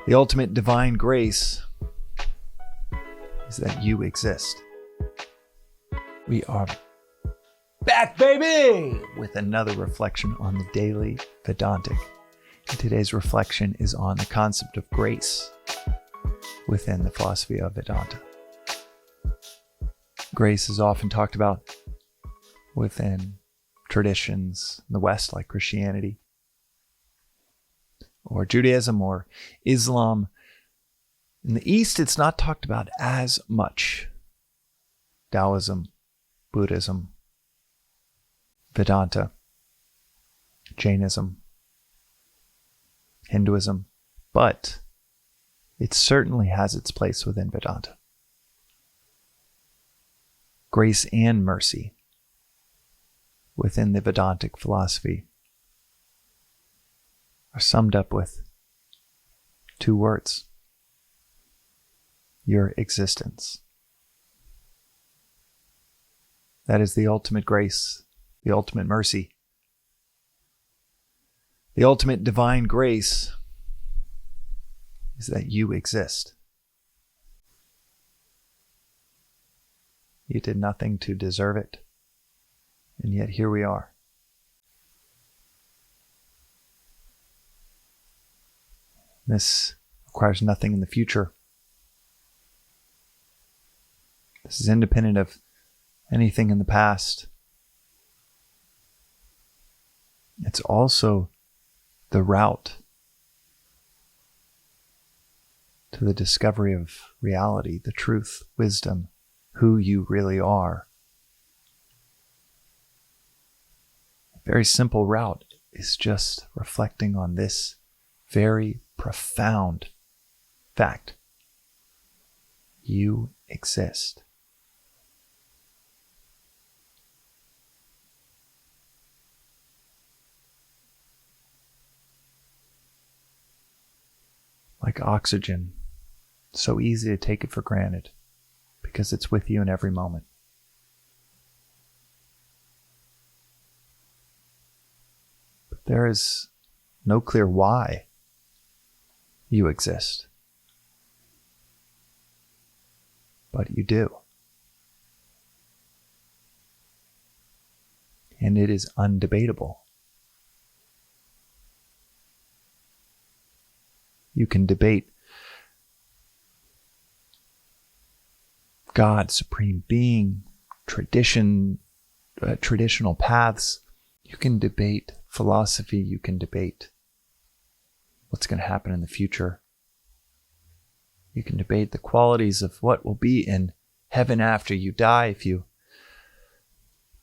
The ultimate divine grace is that you exist. We are back, baby, with another reflection on the daily Vedantic. And today's reflection is on the concept of grace within the philosophy of Vedanta. Grace is often talked about within traditions in the West, like Christianity, or Judaism, or Islam. In the East, it's not talked about as much. Taoism, Buddhism, Vedanta, Jainism, Hinduism, but it certainly has its place within Vedanta. Grace and mercy within the Vedantic philosophy are summed up with two words: your existence. That is the ultimate grace, the ultimate mercy. The ultimate divine grace is that you exist. You did nothing to deserve it, and yet here we are. This requires nothing in the future. This is independent of anything in the past. It's also the route to the discovery of reality, the truth, wisdom, who you really are. A very simple route is just reflecting on this very profound fact. You exist. Like oxygen, so easy to take it for granted because it's with you in every moment. But there is no clear why you exist. But you do. And it is undebatable. You can debate God, supreme being, tradition, traditional paths. You can debate philosophy. You can debate what's going to happen in the future. You can debate the qualities of what will be in heaven after you die. If you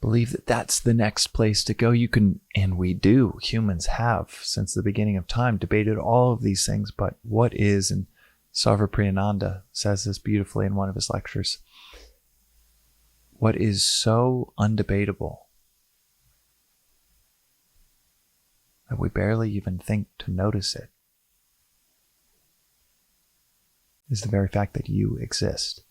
believe that that's the next place to go, you can, and we do, humans have since the beginning of time debated all of these things. But what is, and Sarvapriyananda says this beautifully in one of his lectures, what is so undebatable that we barely even think to notice it is the very fact that you exist.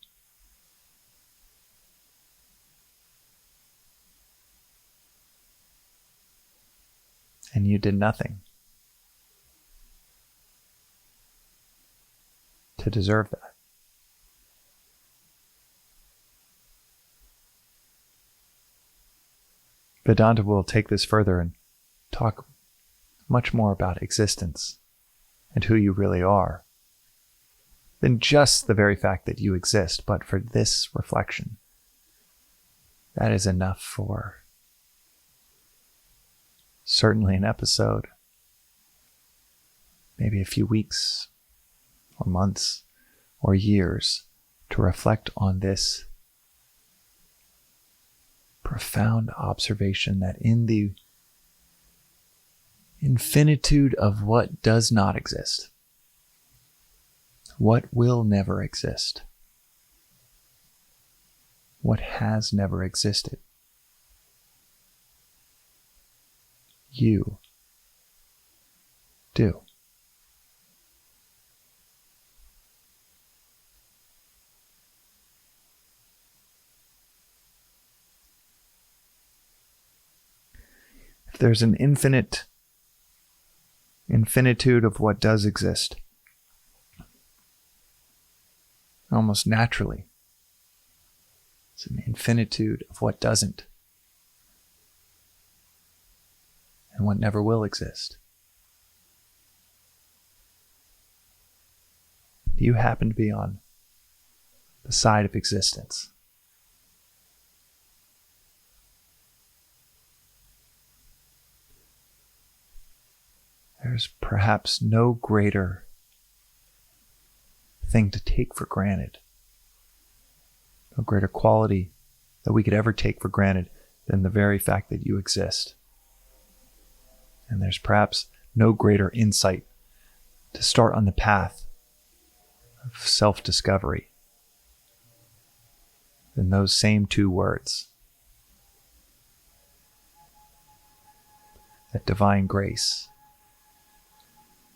And you did nothing to deserve that. Vedanta will take this further and talk much more about existence and who you really are than just the very fact that you exist. But for this reflection, that is enough for certainly an episode, maybe a few weeks or months or years to reflect on this profound observation that in the infinitude of what does not exist, what will never exist, what has never existed, you do. If there's an infinitude of what does exist, almost naturally. It's an infinitude of what doesn't and what never will exist. Do you happen to be on the side of existence? There's perhaps no greater thing to take for granted, no greater quality that we could ever take for granted than the very fact that you exist. And there's perhaps no greater insight to start on the path of self-discovery than those same two words. That divine grace,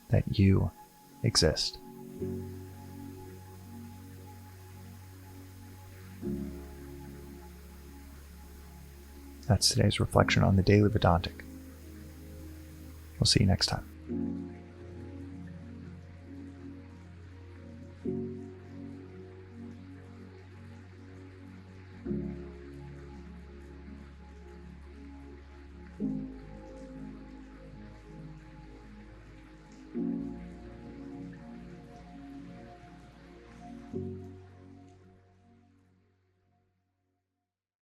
that you exist. That's today's reflection on the Daily Vedantic. We'll see you next time.